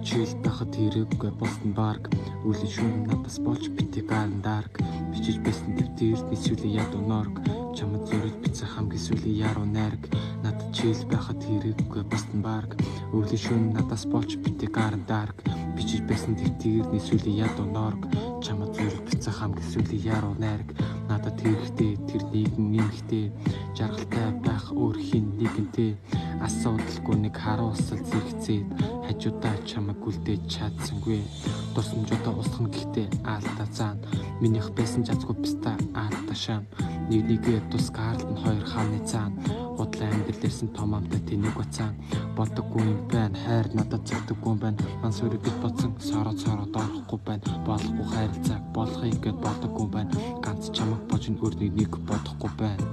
чийл байхад хэрэггүй болсон барк үлийн шүүн надаас болж бити гарын дарк бичиж байсан дэвтэрт эсвэл ядуу норг чамд зөрөж бицэх хамгийн сүүлийн яруу найраг надад чийл байхад хэрэггүй болсон барк үлийн шүүн надаас болж бити гарын дарк бичиж байсан дэвтэрт эсвэл ядуу норг чамд зөрөж бицэх хамгийн сүүлийн яруу найраг надад хэрэгтэй тэр нэгэн нэмэгтэй жаргалтай байх өөр хин нэгэнтэй асуудалгүй нэг харуулсал зэрэгцээд хажуудаа чамайг үлдээж чадсангүй дурсамжуудаа устгах гэхдээ аалтаа цаана минийх байсан жазгүй пста аалтаа шам нэгээ тус Карлтон хоёр хааны цаана худлаа амьдрал ирсэн том амтай тэнийг бацаан болдоггүй юм байна хайр надад зэгдэггүй юм байна мансүрийг бит боцсон сороо дорохгүй байна болохгүй хайрцаг болохыг гээд бодоггүй байна ганц чамайг бож өөр нэг бодохгүй байна